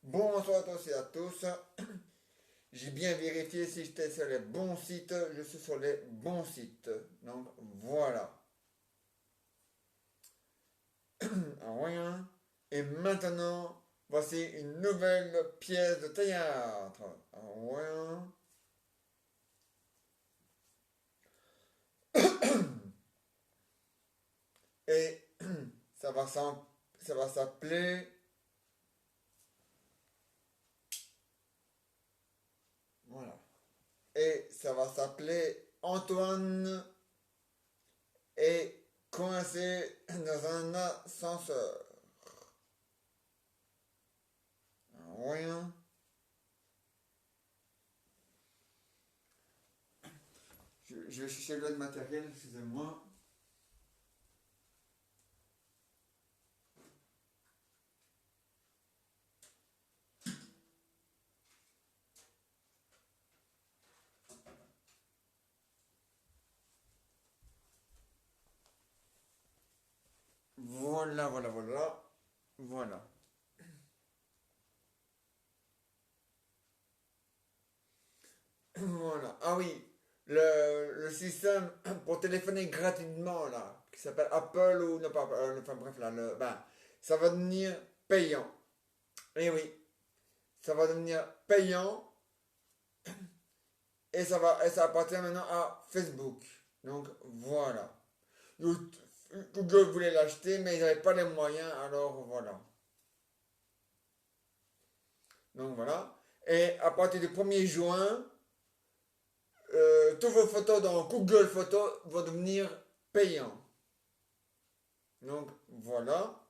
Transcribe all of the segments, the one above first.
Bonsoir à tous et à tous. J'ai bien vérifié si j'étais sur les bons sites. Je suis sur les bons sites. Donc voilà. Rien. Et maintenant, voici une nouvelle pièce de théâtre. Rien. Et ça va s'appeler. Voilà. Et ça va s'appeler Antoine est coincé dans un ascenseur. Rien. Je vais chercher le matériel, excusez-moi. Voilà, voilà, voilà. Voilà. Voilà. Ah oui, le système pour téléphoner gratuitement, là, qui s'appelle Apple ou non pas, enfin bref, là, ça va devenir payant. Et oui, ça va devenir payant et ça appartient maintenant à Facebook. Donc voilà. Google voulait l'acheter, mais ils n'avaient pas les moyens, alors voilà. Donc voilà. Et à partir du 1er juin, toutes vos photos dans Google Photos vont devenir payants. Donc voilà.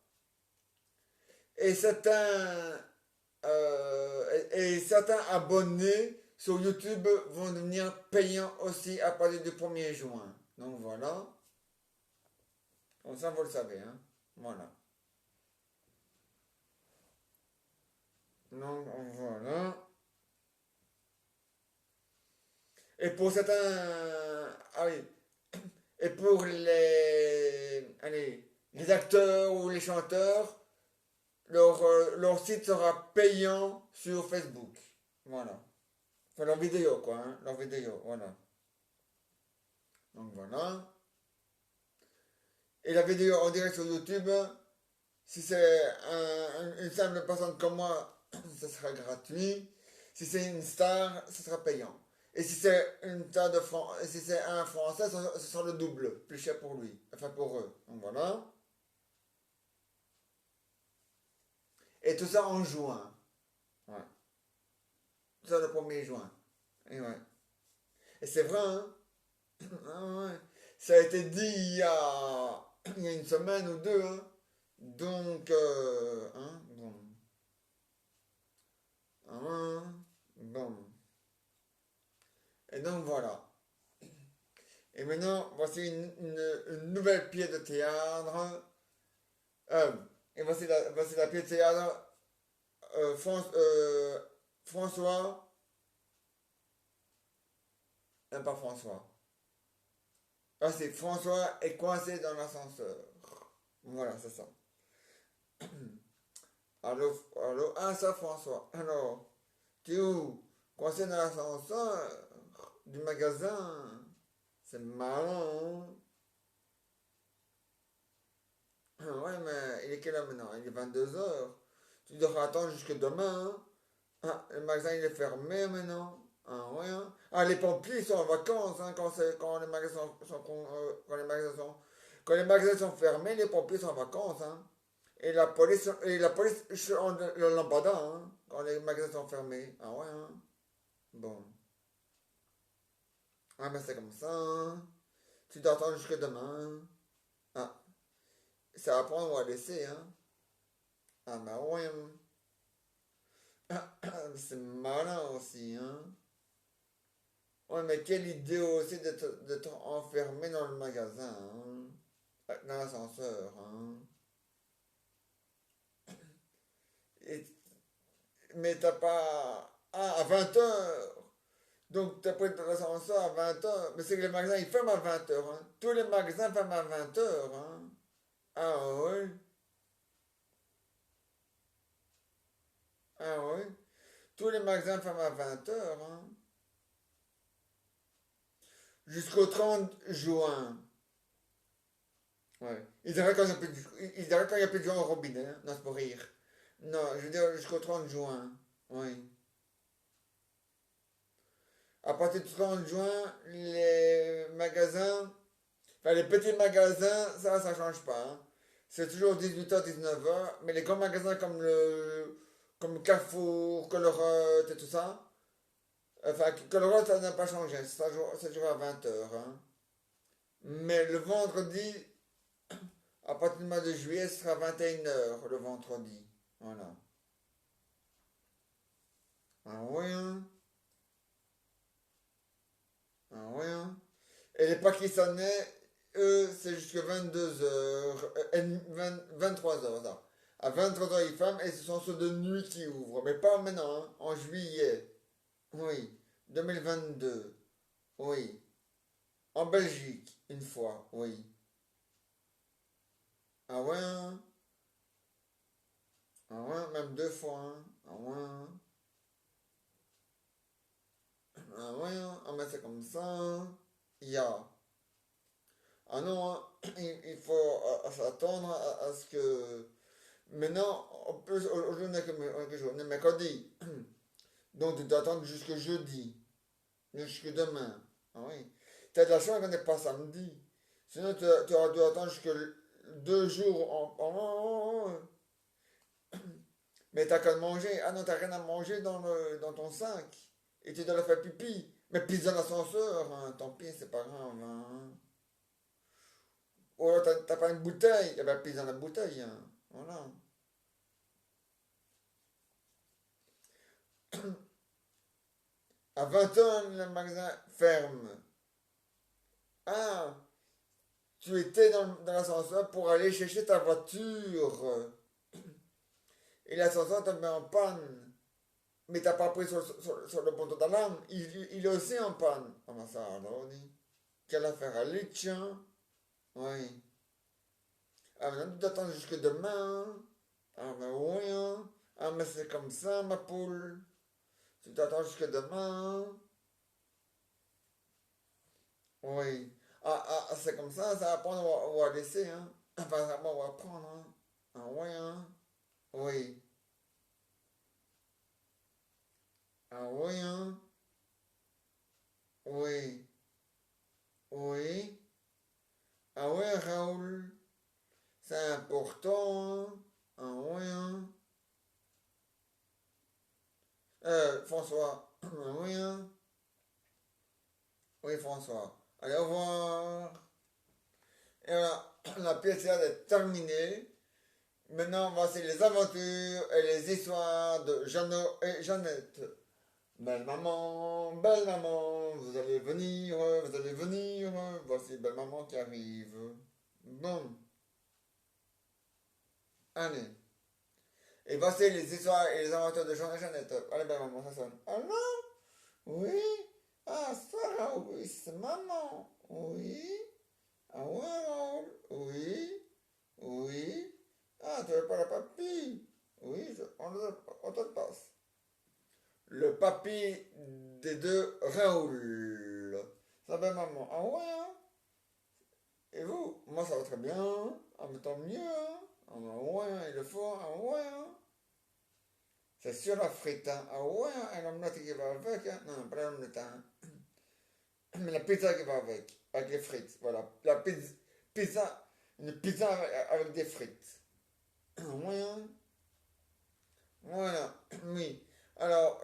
Et certains abonnés sur YouTube vont devenir payants aussi à partir du 1er juin. Donc voilà. Comme ça, vous le savez. Hein. Voilà. Donc voilà. Et pour certains. Ah oui. Et pour les acteurs ou les chanteurs, leur site sera payant sur Facebook. Voilà. Enfin, leur vidéo, quoi. Hein, leur vidéo, voilà. Donc voilà. Et la vidéo en direct sur YouTube, si c'est une simple personne comme moi, ça sera gratuit. Si c'est une star, ça sera payant. Et si c'est une star de si c'est un français, ce sera le double, plus cher pour lui, enfin pour eux. Donc voilà. Et tout ça en juin. Ouais. Tout ça le 1er juin. Et ouais. Et c'est vrai, hein? Ah ouais. Ça a été dit il y a une semaine ou deux, hein? Donc, hein, bon. Ah ouais, bon. Et donc voilà. Et maintenant, voici une nouvelle pièce de théâtre. Euh, et voici la pièce de théâtre François, pas François. Ah, c'est François est coincé dans l'ascenseur. Voilà, c'est ça. Allô, allô, ah ça François. Alors, tu es où? Coincé dans l'ascenseur du magasin. C'est marrant, hein? Ah ouais, mais il est quelle heure maintenant? Il est 22 heures. Tu devras attendre jusque demain, hein? Ah, le magasin il est fermé maintenant. Ah ouais, hein? Ah, les pompiers sont en vacances, hein, quand les magasins quand les magasins sont fermés, les pompiers sont en vacances, hein. Et la police change le lambada, hein, quand les magasins sont fermés. Ah ouais, hein? Bon. Ah, mais c'est comme ça, hein. Tu dois attendre jusque demain. Ah, ça va prendre ou à laisser, hein. Ah, bah ouais, hein. C'est malin aussi, hein. Ouais, mais quelle idée aussi d'être enfermé dans le magasin, hein. Dans l'ascenseur, hein. Et- mais t'as pas. Ah, à 20 heures. Donc t'as pris ton l'ascenseur à 20 heures. Mais c'est que les magasins ils ferment à 20 heures, hein. Tous les magasins ferment à 20 heures, hein. Ah ouais. Ah tous les magasins ferment à 20h. Hein. Jusqu'au 30 juin. Ouais. Il dirait quand il dirait quand il n'y a plus de gens au robinet. Hein. Non, c'est pour rire. Non, je veux dire jusqu'au 30 juin. Oui. À partir du 30 juin, les magasins, enfin les petits magasins, ça change pas. Hein. C'est toujours 18h, 19h. Mais les grands magasins comme Carrefour, Colruyt et tout ça, enfin, Colruyt, ça n'a pas changé. C'est toujours à 20h. Hein. Mais le vendredi, à partir du mois de juillet, ce sera 21h le vendredi. Voilà. Ah ouais, hein. Ah ouais, hein. Et les Pakistanais, eux, c'est jusqu'à 22h, 23h, ça. À 23h, ils ferment et ce sont ceux de nuit qui ouvrent. Mais pas maintenant, hein, en juillet. Oui. 2022. Oui. En Belgique, une fois, oui. Ah ouais, hein. Ah ouais, même deux fois, hein. Ah ouais, hein. Ah ouais, hein. Ah mais c'est comme ça, hein. Il y a. Ah non, hein. Il faut s'attendre à ce que. Maintenant, en plus, aujourd'hui, on est mercredi. Donc, tu dois attendre jusque jeudi. Jusque demain. Ah oui. T'as de la chance qu'on n'est pas samedi. Sinon, tu auras dû attendre jusque 2 jours Mais t'as qu'à manger. Ah non, t'as rien à manger dans ton sac. Et tu dois la faire pipi. Mais pisse dans l'ascenseur. Hein. Tant pis, c'est pas grave. Hein. Ou alors, t'as pas une bouteille. Eh ben, pisse dans la bouteille. Hein. Voilà. À 20h, le magasin ferme. Ah, tu étais dans l'ascenseur pour aller chercher ta voiture. Et l'ascenseur te met en panne. Mais t'as pas pris sur le bouton d'alarme. Il est aussi en panne. Comment ça alors, dit? Quelle affaire à lui, tiens? Oui. Ah, maintenant tu t'attends jusque demain. Hein. Ah, ben oui, hein. Ah, mais c'est comme ça, ma poule. Tu t'attends jusque demain. Hein. Oui. C'est comme ça va prendre ou à laisser, hein. Enfin, ça va prendre, hein. Ah, oui, hein. Oui. Ah, oui, hein. Oui. Oui. Ah, ouais, Raoul. C'est important, hein. Ah, oui, hein. François. Ah, oui, hein. Oui, François. Allez, au revoir. Et voilà, la pièce est terminée. Maintenant, voici les aventures et les histoires de Jeannot et Jeannette. Belle maman, vous allez venir. Voici belle maman qui arrive. Bon, allez. Et voici les histoires et les aventures de Jean et Jeannette. Allez, belle maman, ça sonne. Allô? Oui? Ah, Sarah, oui, c'est maman. Oui? Ah ouais, Raoul? Oui? Oui? Ah, tu veux pas la papy? Oui, on te passe. Le papy des deux Raoul. Ça va, maman? Ah ouais, hein? Et vous? Moi, ça va très bien. Ah, mais tant mieux, hein? Ah, bah ouais, hein, il le faut. Ah ouais, hein? C'est sur la frite, hein? Ah ouais, hein? Et l'omelette qui va avec, hein? Non, pas l'omelette, hein? Mais la pizza qui va avec les frites. Voilà. La pizza, une pizza avec des frites. Ah ouais, hein? Voilà, oui. Alors,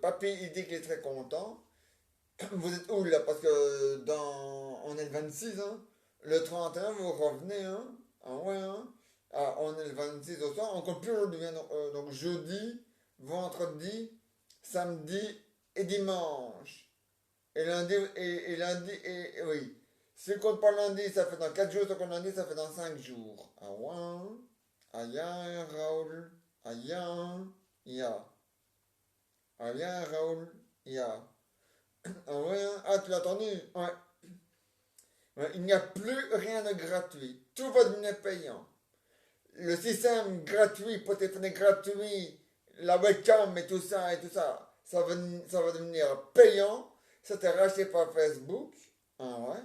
papy, il dit qu'il est très content. Vous êtes où là? Parce que on est le 26, hein. Le 31, vous revenez, hein. Ah ouais, hein. Ah, on est le 26 au soir, encore plus aujourd'hui. Hein. Donc, jeudi, vendredi, samedi et dimanche. Et oui. Si on compte pas lundi, ça fait dans 4 jours. Si on compte lundi, ça fait dans 5 jours. Ah ouais, hein. Ah, ya, Raoul. Ah, ya, ya. Ah, ya, Raoul. Ya. Ah ouais, hein. Ah, tu l'as entendu? Ouais. Ouais, il n'y a plus rien de gratuit. Tout va devenir payant. Le système gratuit pour téléphoner gratuit, la webcam et tout ça, ça va devenir payant. Ça t'est racheté par Facebook. Ah ouais.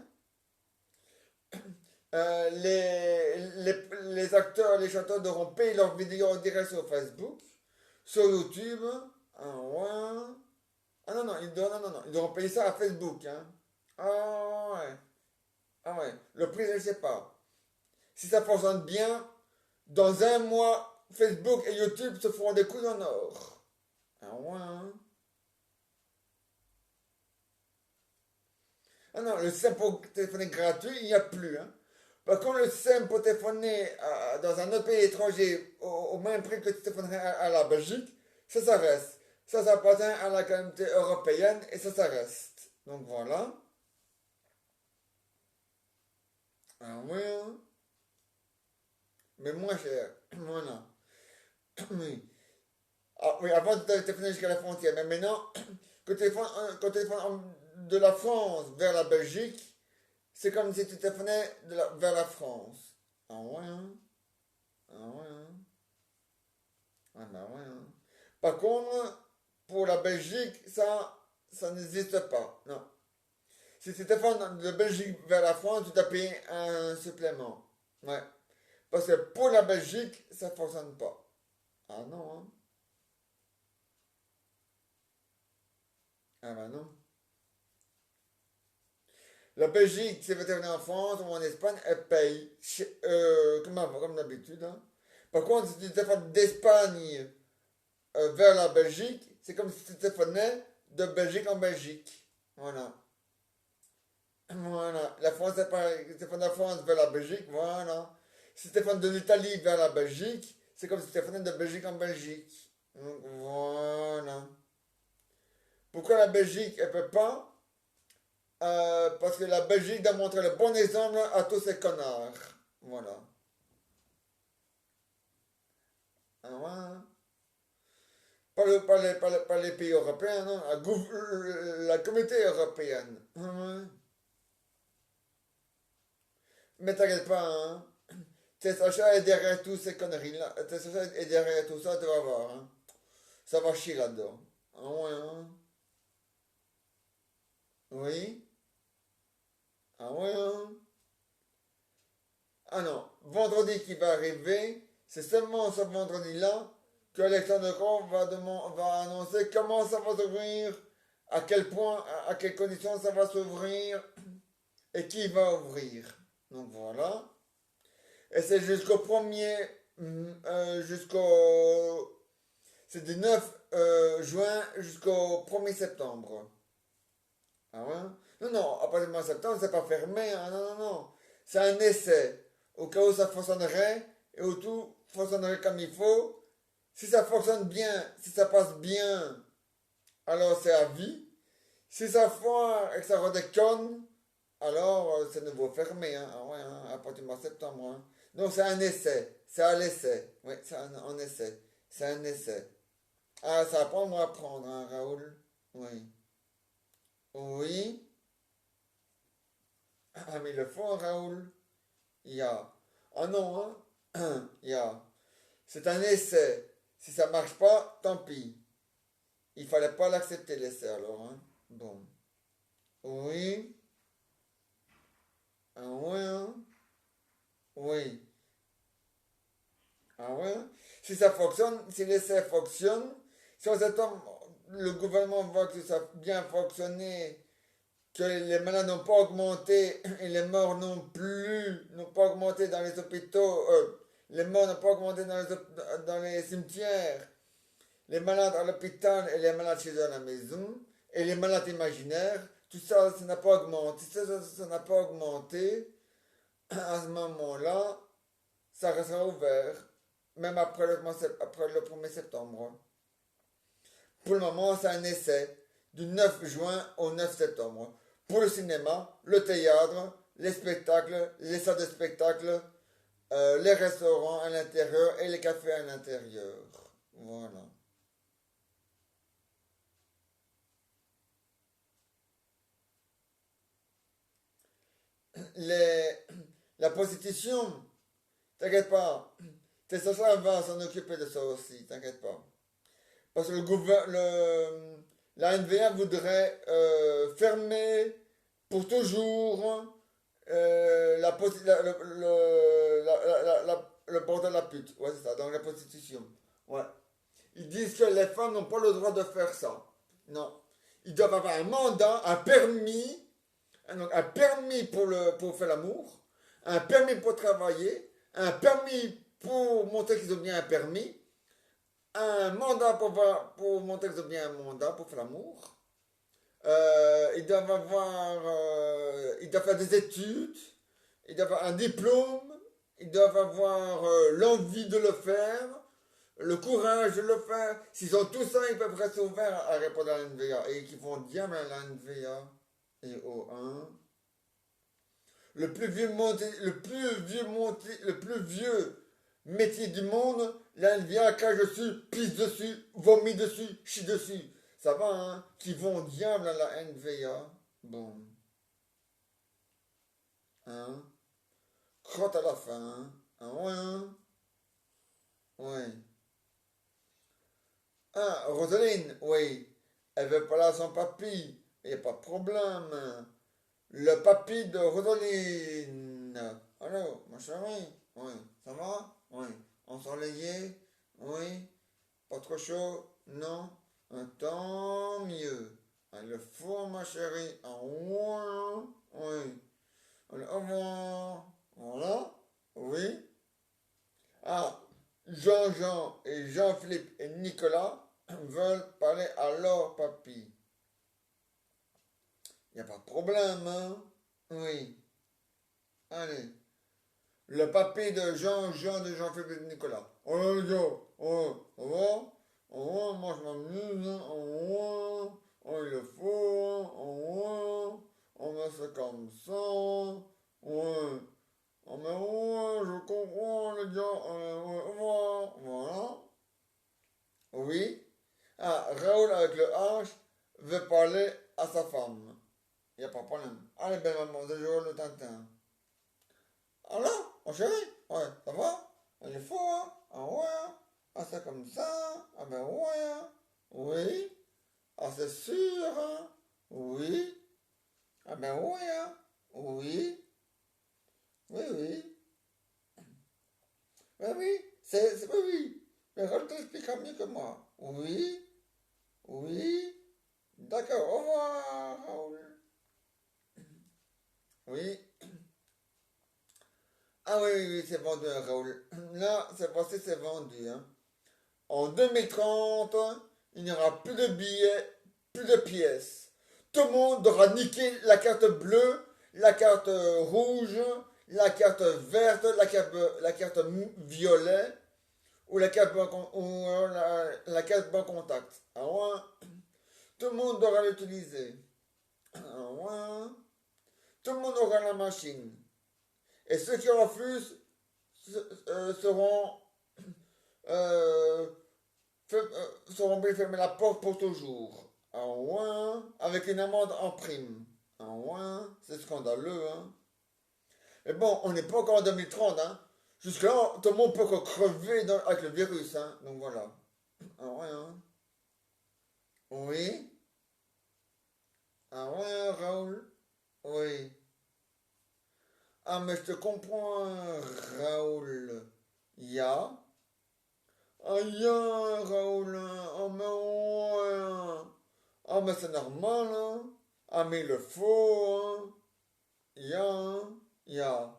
Les acteurs, les chanteurs devront payer leurs vidéos en direct sur Facebook, sur YouTube. Ah ouais. Ah non, non, ils devront payer ça à Facebook. Hein. Ah ouais. Ah ouais. Le prix, je ne sais pas. Si ça fonctionne bien, dans un mois, Facebook et YouTube se feront des coups en or. Ah ouais. Hein. Ah non, le système pour téléphoner gratuit, il n'y a plus. Hein. Par contre, le système pour téléphoner dans un autre pays étranger au même prix que tu téléphonerais à la Belgique, ça reste. Ça appartient à la communauté européenne et ça reste. Donc voilà. Ah oui, hein. Mais moins cher. Voilà. Oui. Ah, oui, avant tu téléphonais jusqu'à la frontière, mais maintenant, quand tu téléphones de la France vers la Belgique, c'est comme si tu téléphonais vers la France. Ah ouais, hein. Ah ouais, hein. Ah bah ouais, hein. Par contre, pour la Belgique, ça n'existe pas. Non. Si tu téléphones de Belgique vers la France, tu dois payer un supplément. Ouais. Parce que pour la Belgique, ça ne fonctionne pas. Ah non, hein. Ah bah non. La Belgique, si elle veut téléphoner en France ou en Espagne, elle paye. Comme d'habitude. Hein. Par contre, si tu téléphones d'Espagne vers la Belgique, c'est comme si tu téléphonais de Belgique en Belgique. Voilà. Voilà. La France, c'est pareil. Si tu téléphones de la France vers la Belgique, voilà. Si tu téléphones de l'Italie vers la Belgique, c'est comme si tu téléphonais de Belgique en Belgique. Donc, voilà. Pourquoi la Belgique, elle peut pas? Parce que la Belgique doit montrer le bon exemple à tous ces connards. Voilà. Ah ouais, hein. Pas les pays européens, non. La communauté européenne. Ah ouais. Mais t'inquiète pas, hein. TSHA est derrière toutes ces conneries-là. TSHA est derrière tout ça, tu vas voir. Hein. Ça va chier là-dedans. Ah ouais, hein. Oui. Ah ouais, hein. Ah non. Vendredi qui va arriver, c'est seulement ce vendredi-là que Alexandre Grant va annoncer comment ça va s'ouvrir, à quel point, à quelles conditions ça va s'ouvrir et qui va ouvrir. Donc voilà. Et c'est jusqu'au premier, jusqu'au, c'est du 9 juin jusqu'au 1er septembre. Ah ouais? Non, non, à partir du mois de septembre, c'est pas fermé. Hein, non, non, non. C'est un essai. Au cas où ça fonctionnerait et où tout fonctionnerait comme il faut. Si ça fonctionne bien, si ça passe bien, alors c'est à vie. Si ça foire et que ça redéconne, alors c'est nouveau fermé. Hein, ah ouais, hein, à partir du mois de septembre. Hein. Donc c'est un essai. C'est à l'essai. Oui, c'est un essai. C'est un essai. Ah, ça va prendre moi à prendre, hein, Raoul. Oui. Oui. Ah, mais le fond, Raoul. Il y a. Ah non, hein. Il y a. C'est un essai. Si ça marche pas, tant pis. Il fallait pas l'accepter, l'essai, alors, hein. Bon. Oui. Ah ouais, hein. Oui. Ah ouais. Si ça fonctionne, si l'essai fonctionne, si on s'attend, le gouvernement voit que ça a bien fonctionné, que les malades n'ont pas augmenté et les morts non plus, n'ont pas augmenté dans les hôpitaux, les morts n'ont pas augmenté dans les cimetières, les malades à l'hôpital et les malades chez eux à la maison, et les malades imaginaires, tout ça, ça n'a pas augmenté. Si ça n'a pas augmenté, à ce moment-là, ça restera ouvert, même après le 1er septembre. Pour le moment, c'est un essai du 9 juin au 9 septembre. Pour le cinéma, le théâtre, les spectacles, les salles de spectacle, les restaurants à l'intérieur et les cafés à l'intérieur. Voilà. Les, la prostitution, t'inquiète pas. Tes va s'en occuper de ça aussi, t'inquiète pas. Parce que la NVA voudrait fermer pour toujours le bordel de la pute. Ouais, c'est ça, donc la prostitution. Ouais. Ils disent que les femmes n'ont pas le droit de faire ça. Non. Ils doivent avoir un mandat, un permis, donc un permis pour faire l'amour, un permis pour travailler, un permis pour montrer qu'ils ont bien un permis, un mandat pour montrer qu'ils ont bien un mandat pour faire l'amour. Ils doivent faire des études, ils doivent avoir un diplôme, ils doivent avoir l'envie de le faire, le courage de le faire. S'ils ont tout ça, ils peuvent rester ouverts à répondre à la NVA et qu'ils vont bien à la NVA et au 1. Le plus vieux métier du monde, la NVA crache dessus, pisse dessus, vomit dessus, chie dessus. Ça va, hein? Qui vont diable à la NVA. Bon. Hein? Crotte à la fin. Hein? Ouais, hein? Ouais. Ah, Rosaline, oui. Elle veut parler à son papy. Il n'y a pas de problème. Le papy de Rosaline. Allô, ma chérie? Oui. Ça va? Oui. Ensoleillé? Oui. Pas trop chaud? Non? Tant mieux. Ah, il le faut, ma chérie. Ah, ouais. Oui. Allez, au revoir. Voilà. Oui. Ah, Jean-Jean et Jean-Philippe et Nicolas veulent parler à leur papy. Il n'y a pas de problème, hein? Oui. Allez. Le papy de Jean-Jean de Jean-Philippe et Nicolas. Oh là là, oh, oh, oh, moi je m'amuse, hein, oh, oh, il le faut, hein, oh, on met ça comme ça, ouais. Oh mais ouais, je comprends les gars, ouais, voilà. Oui. Ah, Raoul avec le H veut parler à sa femme. Il n'y a pas de problème. Allez, belle maman, je joue le tintin. Alors, mon chéri, ouais, ça va? Il est fort, hein? Ah ouais? Ah, c'est comme ça? Ah ben ouais, hein? Oui. Ah, c'est sûr, hein? Oui. Ah ben ouais, hein? Oui. Oui, oui. Oui, oui. Oui, oui. Mais Raoul t'expliquera mieux que moi. Oui. Oui. D'accord, au revoir, Raoul. Oui. Ah oui, oui, oui, c'est vendu, hein, Raoul. Là, c'est passé, c'est vendu, hein. En 2030, il n'y aura plus de billets, plus de pièces. Tout le monde aura niqué la carte bleue, la carte rouge, la carte verte, la carte violet ou la carte banc contact. Ah ouais, tout le monde aura l'utiliser. Ah ouais, tout le monde aura la machine. Et ceux qui refusent seront euh, seront obligés de fermer la porte pour toujours. Ah ouais, avec une amende en prime. Ah ouais, c'est scandaleux, hein. Mais bon, on n'est pas encore en 2030, hein. Jusque-là, tout le monde peut encore crever avec le virus, hein. Donc voilà. Ah ouais, hein. Oui. Ah ouais, Raoul. Oui. Ah, mais je te comprends, hein, Raoul. Ya. Ah, ya, Raoul. Hein. Oh, mais ouais. Hein. Ah, mais c'est normal, hein. Ah, mais il le faut, hein. Ya, hein. Ya.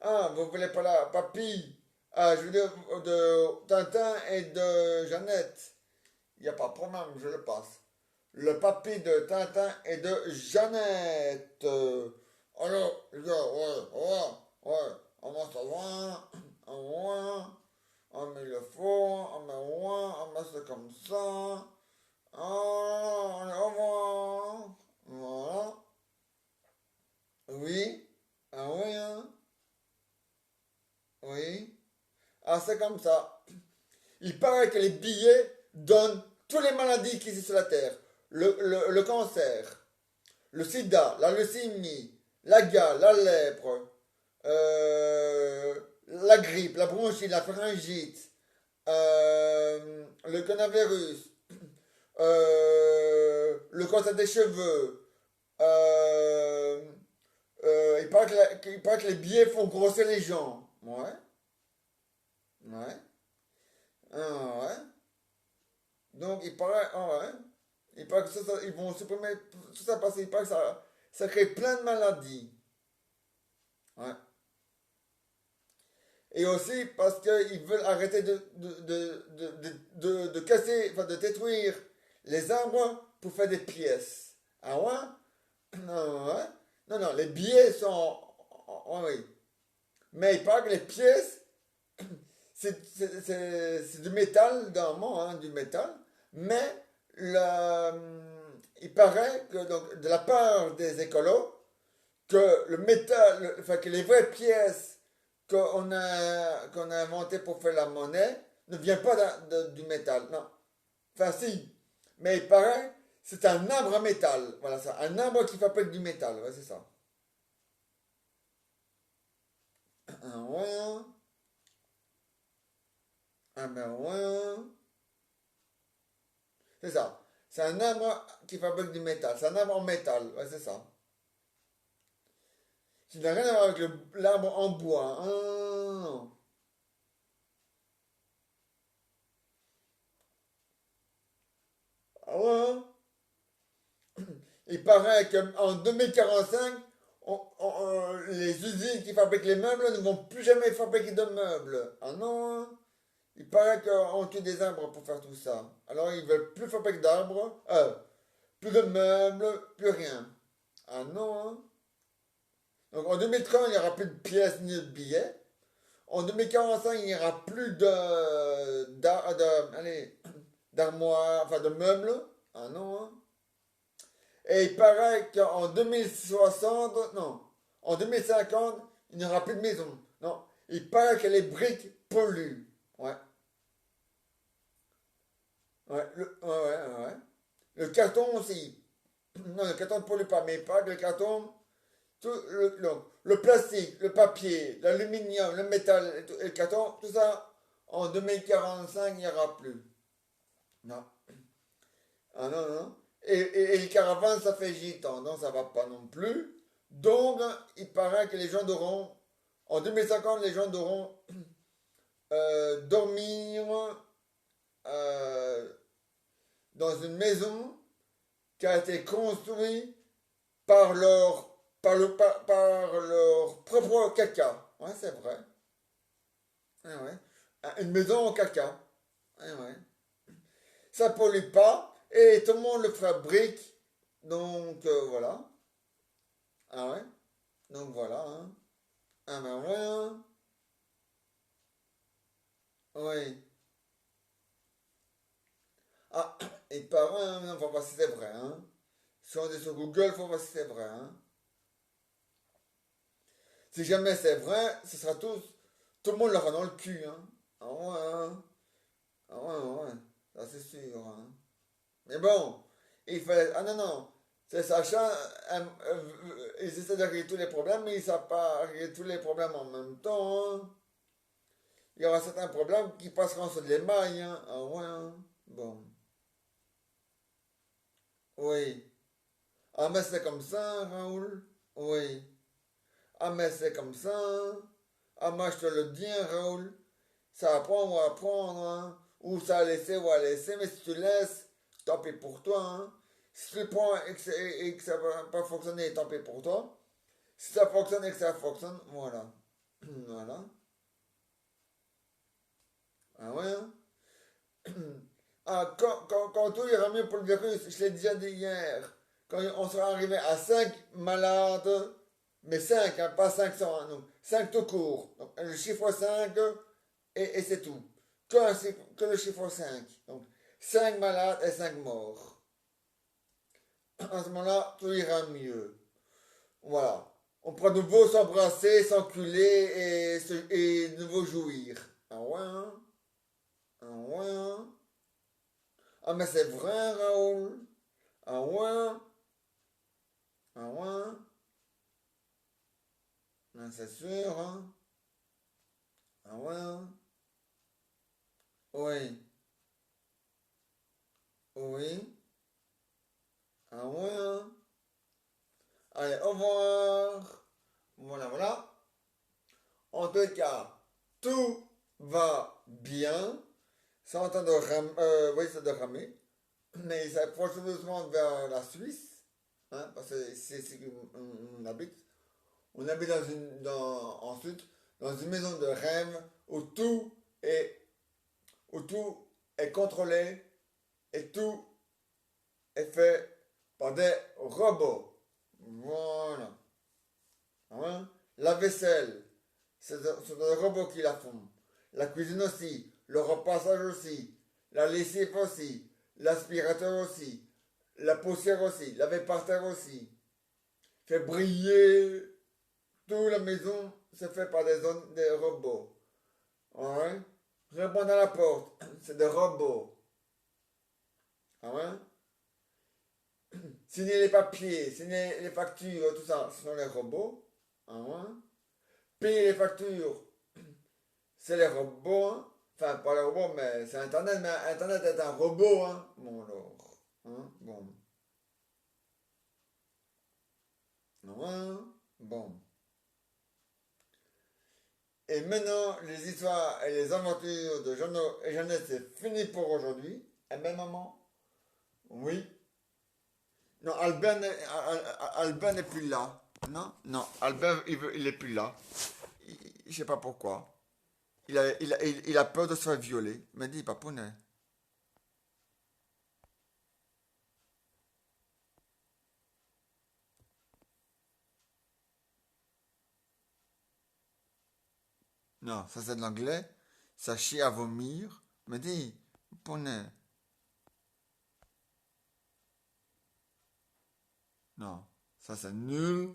Ah, vous voulez pas la papy? Ah, je veux dire de Tintin et de Jeannette. Il n'y a pas de problème, je le passe. Le papy de Tintin et de Jeannette. Alors, les gars, ouais, ouais, ouais. Ah, moi, ça va. Ah, ouais. Ah, mais il le faut. Ah, mais ouais. Ah, mais c'est comme ça. Ah, allez, au revoir. Voilà. Oui. Ah, oui, hein. Oui. Ah, c'est comme ça. Il paraît que les billets donnent toutes les maladies qui existent sur la Terre. Le cancer, le sida, la leucémie, la gale, la lèpre, la grippe, la bronchite, la pharyngite, le coronavirus, le cancer des cheveux, euh, il paraît que les billets font grossir les gens. Ouais, ouais, ouais. Donc il paraît, ouais. Il paraît que ils vont supprimer tout ça parce qu'il paraît que ça crée plein de maladies. Ouais. Et aussi parce qu'ils veulent arrêter de casser, enfin de détruire les arbres pour faire des pièces. Ah ouais? Non, ouais. Non, non, les billets sont. Oui. Mais il paraît que les pièces, c'est du métal, normalement, hein, du métal. Mais il paraît que donc, de la part des écolos, que le métal, enfin que les vraies pièces qu'on a inventées pour faire la monnaie ne viennent pas du métal. Non. Enfin si. Mais il paraît, c'est un arbre à métal. Voilà ça. Un arbre qui fabrique du métal. Ouais, c'est ça. Un ouin. Un ben ouin. C'est ça. C'est un arbre qui fabrique du métal. C'est un arbre en métal. Ouais, c'est ça. Ça n'a rien à voir avec l'arbre en bois. Ah, non. Ah ouais, hein. Il paraît qu'en 2045, les usines qui fabriquent les meubles ne vont plus jamais fabriquer de meubles. Ah non, hein. Il paraît qu'on tue des arbres pour faire tout ça. Alors ils veulent plus fabriquer d'arbres, plus de meubles, plus rien. Ah non, hein. Donc en 2030, il n'y aura plus de pièces ni de billets. En 2045, il n'y aura plus allez, d'armoires, enfin de meubles. Ah non, hein. Et il paraît qu'en 2060, non, en 2050, il n'y aura plus de maison. Non, il paraît que les briques polluent. Ouais, ouais. Le carton aussi. Non, le carton ne pollue pas, mais il paraît que le carton, tout le plastique, le papier, l'aluminium, le métal et le carton, tout ça, en 2045, il n'y aura plus. Non. Ah non, non. Et les caravanes, ça fait gitan, donc ça va pas non plus. Donc, il paraît que les gens devront, en 2050, les gens devront dormir euh, dans une maison qui a été construite par leur propre caca. Ouais, c'est vrai. Ah ouais. Ah, une maison en caca. Ah ouais. Ça pollue pas et tout le monde le fabrique. Donc, voilà. Ah ouais. Donc voilà, hein. Ah ben ouais, hein. Oui. Ah, il paraît, hein, non, faut voir si c'est vrai, hein. Si on est sur Google, faut voir si c'est vrai, hein. Si jamais c'est vrai, ce sera tout le monde l'aura dans le cul, hein. Ah ouais, hein. Ah ouais, ouais. Ça c'est sûr, hein. Mais bon, il fait, ah non, non. C'est Sacha, ils essaient de régler tous les problèmes, mais ils ne savent pas régler tous les problèmes en même temps, hein. Il y aura certains problèmes qui passeront sur les mailles, hein. Ah ouais, hein. Bon. Oui. Ah, mais c'est comme ça, Raoul. Oui. Ah, mais c'est comme ça, hein. Ah, moi, je te le dis, hein, Raoul. Ça apprend ou apprendre, hein. Ou ça a laissé ou à laisser, mais si tu laisses, tant pis pour toi, hein. Si tu le prends et que ça va pas fonctionner, tant pis pour toi. Si ça fonctionne et que ça fonctionne, voilà. Voilà. Ah ouais, hein. Ah, quand tout ira mieux pour le virus, je l'ai déjà dit hier, quand on sera arrivé à 5 malades, mais 5 hein, pas 500, hein, non, 5 tout court. Donc, le chiffre 5 et c'est tout. Que le chiffre 5. Donc, 5 malades et 5 morts. À ce moment-là, tout ira mieux. Voilà. On pourra de nouveau s'embrasser, s'enculer et de nouveau jouir. Ah ouais, hein? Ah ouais, hein? Ah, mais c'est vrai, Raoul. Ah ouais? Ah ouais? Ah, c'est sûr, hein? Ah ouais? Hein. Oui. Oui. Ah ouais, hein. Allez, au revoir. Voilà, voilà. En tout cas, tout va bien. C'est en train de ramer, oui, c'est de ramer. Mais ça approche tout doucement vers la Suisse. Hein, parce que c'est ici qu'on habite. On habite ensuite dans une maison de rêve est, où tout est contrôlé et tout est fait par des robots. Voilà. Hein? La vaisselle, c'est des robots qui la font. La cuisine aussi, le repassage aussi, la lessive aussi, l'aspirateur aussi, la poussière aussi, laver par terre aussi. Fait briller toute la maison, c'est fait par des robots. Ouais? Répondre à la porte, c'est des robots. Ouais? Signer les papiers, signer les factures, tout ça, ce sont les robots. Ouais? Payer les factures, c'est les robots. Hein. Enfin, pas les robots, mais c'est Internet, mais Internet est un robot. Hein. Bon, alors. Hein? Bon. Ouais? Bon. Et maintenant, les histoires et les aventures de Jeannot et Jeannette, c'est fini pour aujourd'hui. Et même maman? Oui. Non, Albert n'est plus là. Non, non, Albert, il est plus là. Je sais pas pourquoi. Il a peur de se faire violer. Mais dis, papounet. Non, ça c'est de l'anglais. Ça chie à vomir. Mais dis, papounet. Non, ça c'est nul.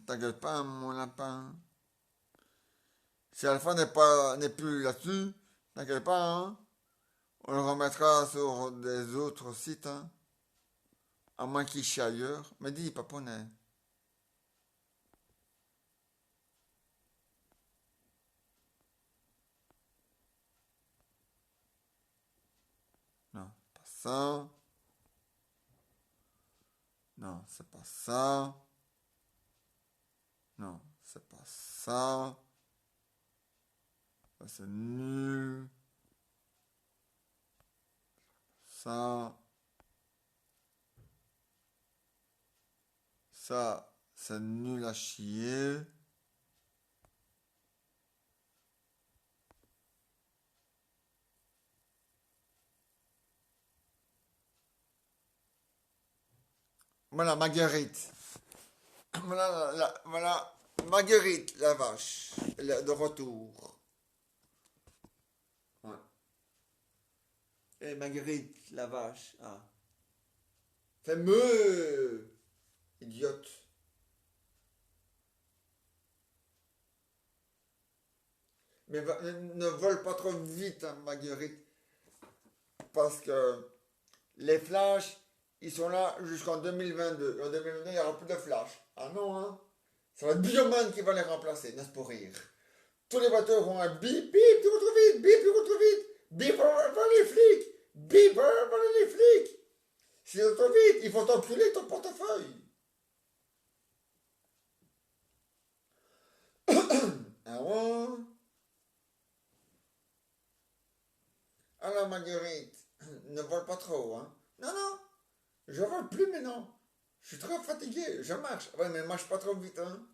Ta gueule pas, mon lapin. Si Alpha n'est plus là-dessus, t'inquiète pas, hein. On le remettra sur des autres sites, hein. À moins qu'il chie ailleurs. Mais dis, papounet. Non, pas ça. Non, c'est pas ça. Non, c'est pas ça. Ça, c'est nul. Ça. Ça, c'est nul à chier. Voilà, Marguerite. Voilà, voilà, Marguerite, la vache. De retour. Ouais. Et Marguerite, la vache. Ah. Fais meu, idiote. Mais ne vole pas trop vite, hein, Marguerite. Parce que les flashs, ils sont là jusqu'en 2022. En 2022, il n'y aura plus de flash. Ah non, hein. Ça va être Bioman qui va les remplacer, n'est-ce pour rire. Tous les voitures auront un bip, bip, tu trop vite, bip, tu trop vite, bip, voilà les flics, bip, voilà les flics. Si tu trop vite, il faut t'enculer ton portefeuille. Ah ouais. Alors Marguerite, ne vole pas trop, hein. Non, non, je vole plus maintenant. Je suis trop fatigué, je marche. Ouais, mais marche pas trop vite, hein.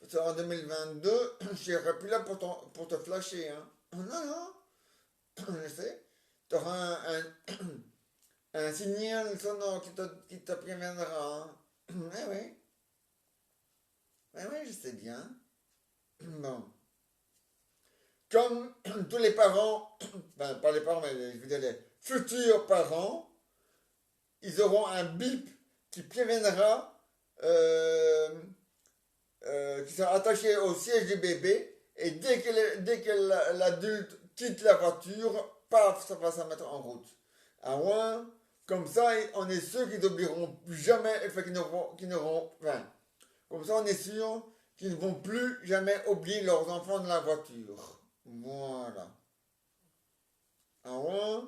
Parce qu'en 2022, je serai plus là pour te flasher, hein. Non, non, je sais. Tu auras un signal sonore qui te préviendra. Hein. Eh oui, eh oui, je sais bien. Bon. Comme tous les parents, ben pas les parents, mais je veux dire les futurs parents, ils auront un bip qui préviendra, qui sera attaché au siège du bébé, et dès que l'adulte quitte la voiture, paf, ça va se mettre en route. À moins, comme ça, on est sûr qu'ils n'oublieront plus jamais, enfin, qu'ils n'auront, enfin, Comme ça, on est sûr qu'ils ne vont plus jamais oublier leurs enfants dans la voiture. Voilà. Ah ouais?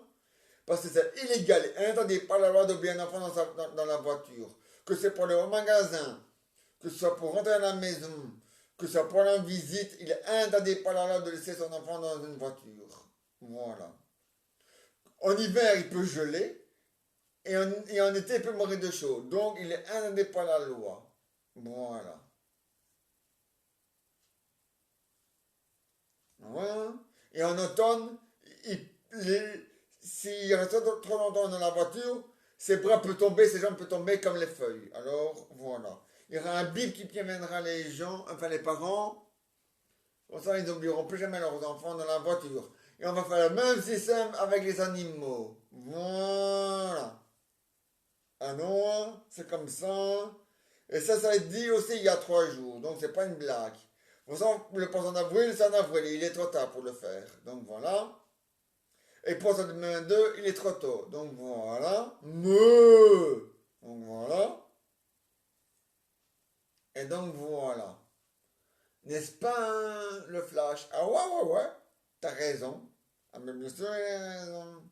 Parce que c'est illégal. Et n'entendez pas la loi d'oublier un enfant dans la voiture. Que c'est pour aller au magasin, que ce soit pour rentrer à la maison, que ce soit pour aller en visite, il est interdit par la loi de laisser son enfant dans une voiture. Voilà. En hiver, il peut geler, et en été, il peut mourir de chaud. Donc, il est interdit par la loi. Voilà. Voilà. Et en automne, il, s'il reste trop longtemps dans la voiture, ses bras peuvent tomber, ses jambes peuvent tomber comme les feuilles. Alors, voilà. Il y aura un bip qui préviendra les gens, enfin les parents. Comme ça, ils n'oublieront plus jamais leurs enfants dans la voiture. Et on va faire le même système avec les animaux. Voilà. Ah non, c'est comme ça. Et ça a été dit aussi il y a 3 jours. Donc, c'est pas une blague. Pour ça, le poisson d'avril, c'est en avril. Il est trop tard pour le faire. Donc, voilà. Et pour ça, demain 2, il est trop tôt. Donc, voilà. Donc, voilà. Et donc, voilà. N'est-ce pas hein, le flash? Ah ouais, ouais, ouais. T'as raison. Ah, mais bien sûr, il a raison.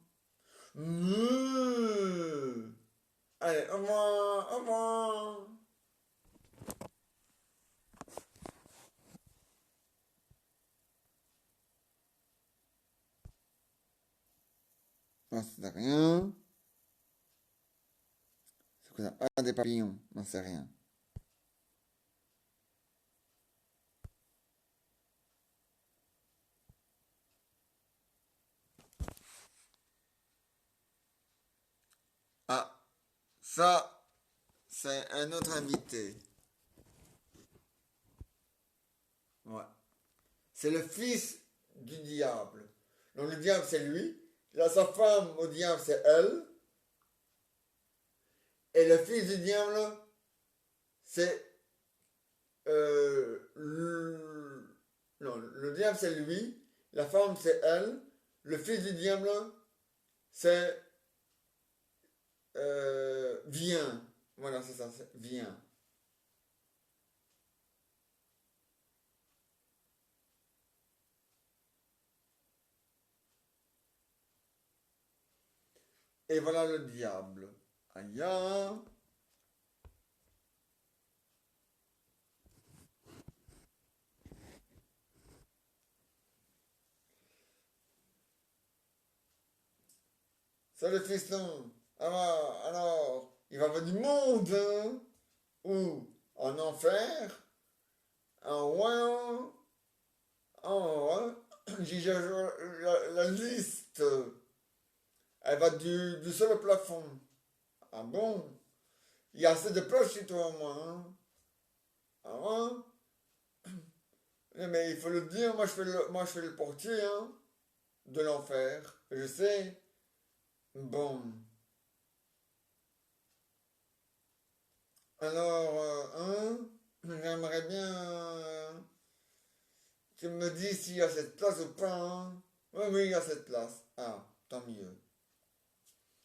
Allez, au revoir, au revoir. Non, c'est rien. C'est quoi ça? Ah, des papillons. Non, c'est rien. Ah, ça, c'est un autre invité. Ouais. C'est le fils du diable. Donc le diable, c'est lui. Là, sa femme au diable, c'est elle. Et le fils du diable, c'est... non, le diable, c'est lui. La femme, c'est elle. Le fils du diable, c'est... viens. Voilà, c'est ça, c'est viens. Et voilà le diable. Aïe. C'est le fiston. Alors, il va avoir du monde, hein? Ou en enfer, en ouin, en j'ai la liste. Elle va du sol au plafond. Ah bon? Il y a assez de place chez toi, moi, hein? Ah ouais? Mais il faut le dire, moi je fais le portier, hein, de l'enfer. Je sais. Bon. Alors, j'aimerais bien tu me dis s'il y a cette place ou pas, hein? Oui, oui, il y a cette place. Ah, tant mieux.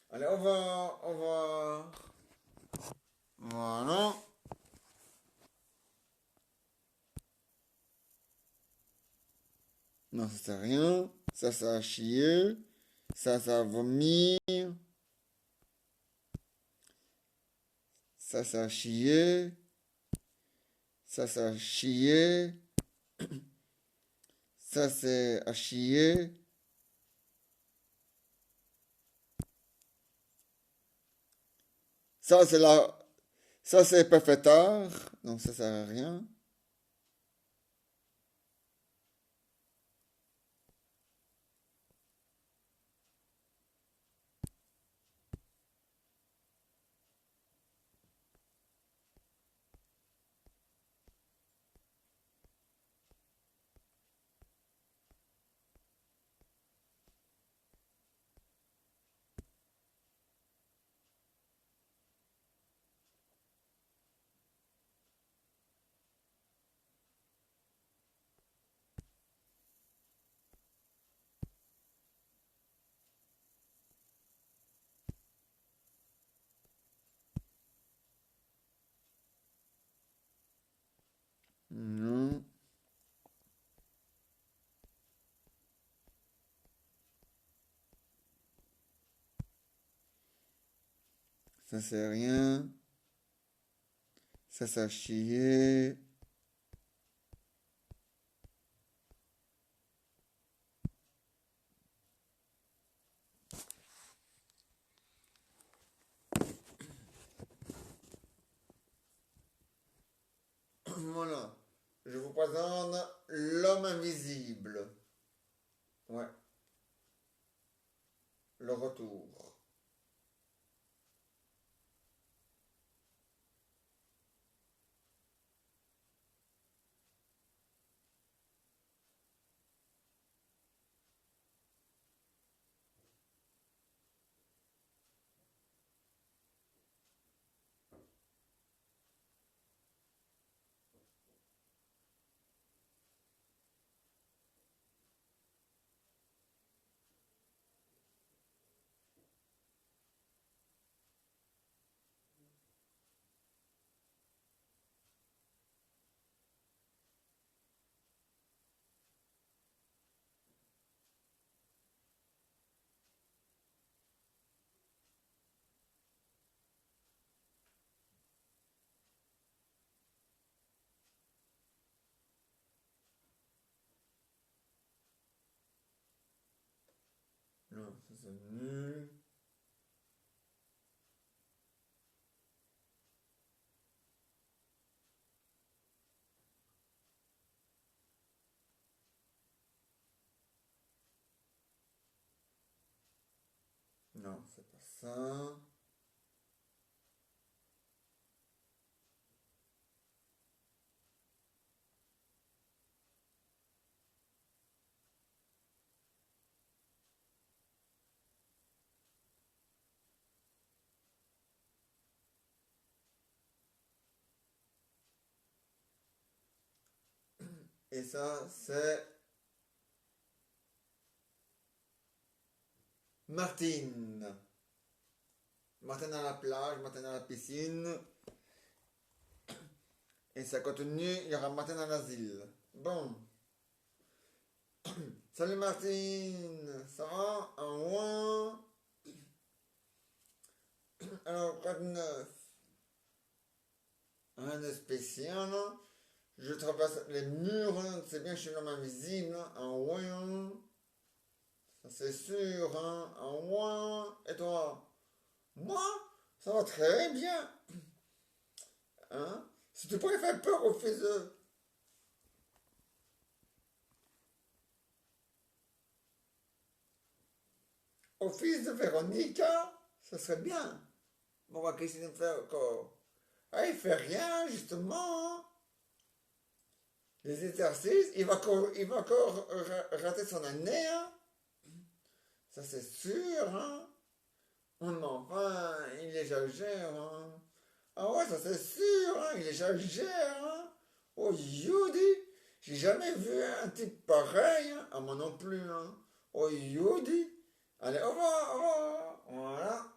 Allez, au revoir, au revoir. Voilà. Non, ça sert à rien. Ça a chier. Ça a vomir. Ça a chier. Ça a chier. Ça, c'est à chier. Ça, c'est la... Ça, c'est pas fait tard. Donc, ça sert à rien. Ça c'est rien. Ça a chier. Voilà. Je vous présente l'homme invisible. Ouais, le retour. Non, ça c'est nul. Non, c'est pas ça. Et ça, c'est Martine. Martine à la plage, Martine à la piscine. Et ça continue, il y aura Martine à l'asile. Bon. Salut Martine. Ça va? Un ouin. Alors, quoi de neuf? Rien de spécial. Je traverse les murs. C'est bien, je suis l'homme invisible. Un ouin. Ça c'est sûr. Un ouin. Et toi? Moi? Ça va très bien. Hein? Si tu pourrais faire peur au fils de Véronica, ça serait bien. Bon, on va qu'est-ce qu'il fait encore? Ah, il fait rien, justement. Les exercices, il va encore rater son année, hein. Ça c'est sûr, hein. Enfin, il est gère, hein. Ah ouais, ça c'est sûr, hein. Il est gère, hein. Oh, Yudi, j'ai jamais vu un type pareil, hein. Ah, moi non plus, hein. Oh, Yudi. Allez, au revoir, au revoir. Voilà.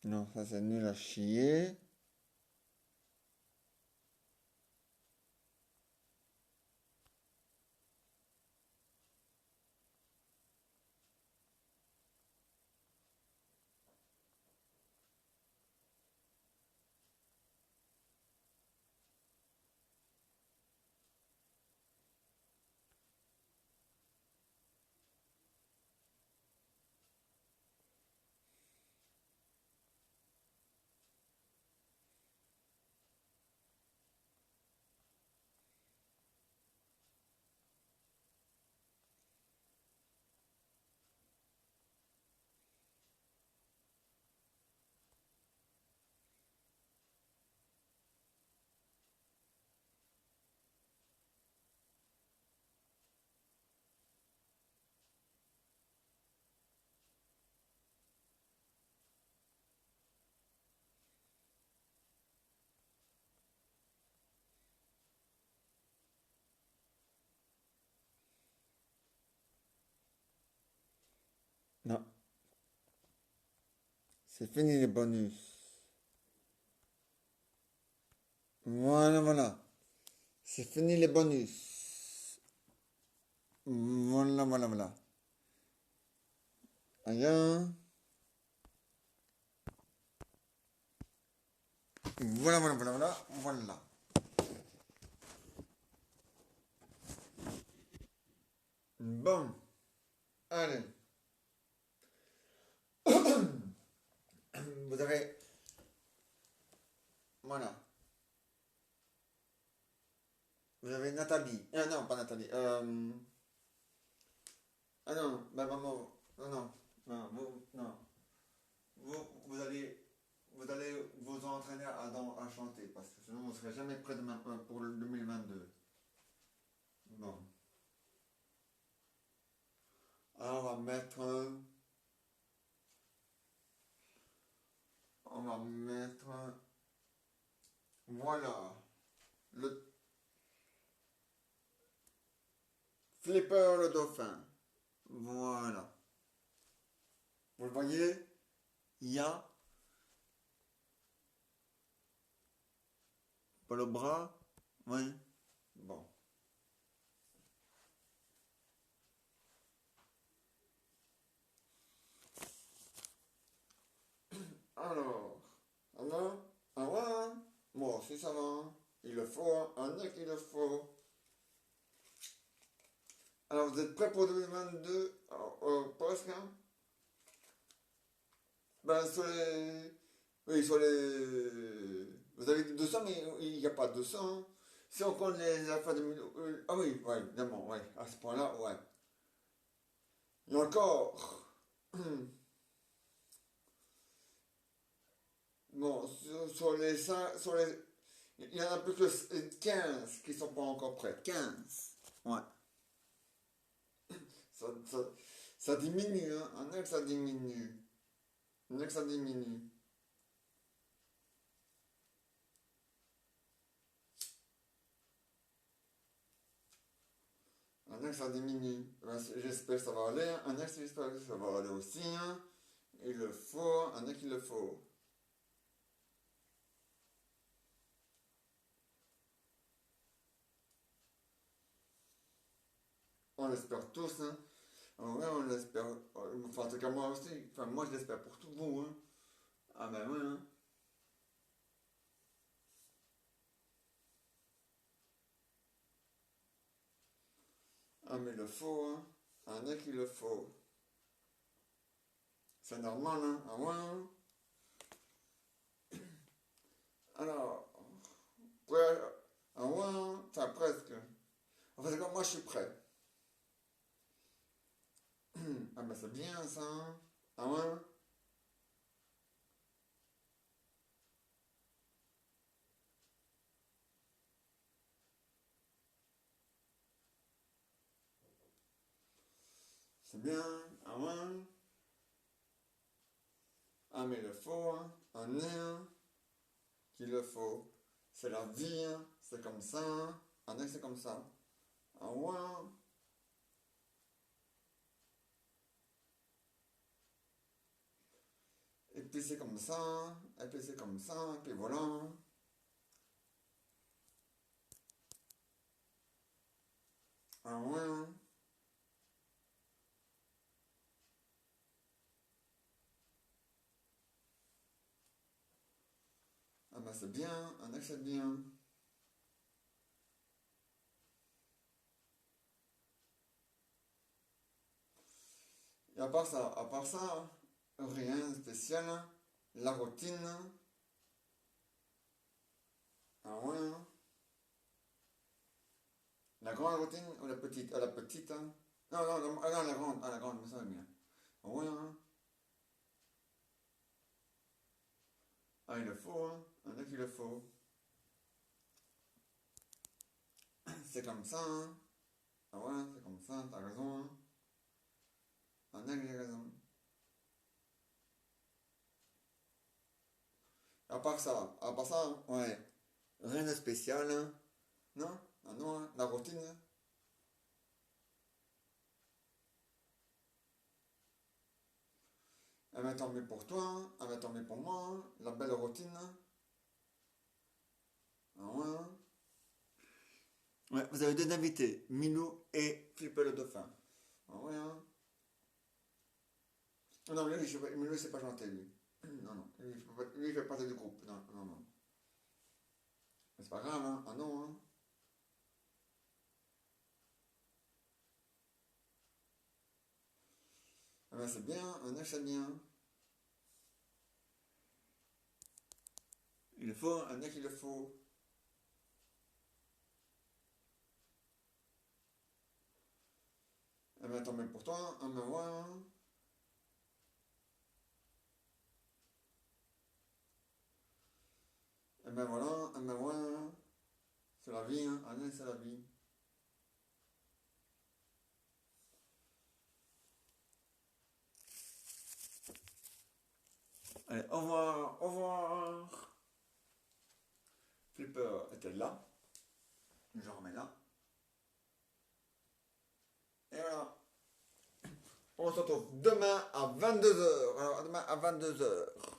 Non, ça c'est nul à chier. Non, c'est fini les bonus. Voilà, voilà. C'est fini les bonus. Voilà, voilà, voilà. Rien. Voilà, voilà, voilà, voilà. Voilà. Bon. Allez. Vous avez... Voilà. Vous avez Nathalie. Ah non, pas Nathalie. Ah non, ma maman. Non, non. Non, non. Vous allez vous entraîner à chanter parce que sinon vous ne serez jamais prêt pour le 2022. Bon. Alors on va mettre, voilà, le Flipper le dauphin. Voilà. Vous le voyez? Il y a pas le bras? Oui. Bon. Alors, un ouais, moi aussi ça va. Il le faut, un nez qu'il le faut. Alors, vous êtes prêts pour 2022? Alors, presque, hein? Ben, sur les... Oui, sur les... Vous avez 200, mais il n'y a pas 200, hein. Si on compte les affaires de... ah oui, ouais, évidemment, ouais. À ce point-là, ouais. Et encore... Bon, sur les 5... Sur les... Il y en a plus que 15 qui sont pas encore prêts. 15. Ouais. Ça, ça, ça diminue, hein. Un ex, ça diminue. Un ex, ça diminue. Un ex, ça diminue. Ben, j'espère que ça va aller. Un ex, j'espère que ça va aller aussi, hein. Il le faut. Un ex, il le faut. On l'espère tous, hein. En vrai, on l'espère. Enfin, en tout cas, moi aussi. Enfin, moi, je l'espère pour tout vous, hein. Ah ben ouais, hein. Ah, mais il le faut, hein. Un ex, il le faut. C'est normal, hein. Ah ouais, hein. Alors, ouais, ah ouais, hein. Enfin, presque. Enfin, comme moi, je suis prêt. Ah ben, c'est bien, ça, hein. Ah ouais. C'est bien. Ah ouais. Ah, mais il le faut, hein. Un nez, hein, qu'il le faut. C'est la vie, hein. C'est comme ça, hein. Un nez, c'est comme ça. Ah ouais, hein. Et puis c'est comme ça, hein. Et puis c'est comme ça, et puis voilà, hein. Ah ouais, hein. Ah bah c'est bien, un nez, c'est bien. Et à part ça, rien de spécial, hein. La routine, hein. Ah ouais, hein. La grande routine ou la petite? Ah, la petite, hein. Non, non, non, ah, non, la grande, mais ça va bien. Ah ouais, hein. Ah, il le faut, hein. Un nez, il le faut. C'est comme ça, hein. Ah ouais, c'est comme ça, t'as raison, hein. Un nez, il a raison. À part ça, ouais. Rien de spécial, hein. Non? Ah non, hein. La routine, hein. Eh ben, tant mieux pour toi, eh ben, tant mieux pour moi, la belle routine. Ah ouais. Ouais, vous avez deux invités, Milou et Flipper le dauphin. Ah ouais, hein. Non, mais Milou, il sait pas chanter, lui. Non, non, lui, il fait partie du groupe. Non, non, non. Mais c'est pas grave, hein. Ah non, hein. Ah ben, c'est bien, un œuf, c'est bien. Il le faut, un œuf, il le faut. Eh ben, tant mieux pour toi, ah ben, ouais, hein. Eh ben, voilà, eh ben, ouais, hein. C'est la vie, hein. Ah non, c'est la vie. Allez, au revoir, au revoir. Flipper était là. Je remets là. Et voilà. On se retrouve demain à 22h. Alors, demain à 22h.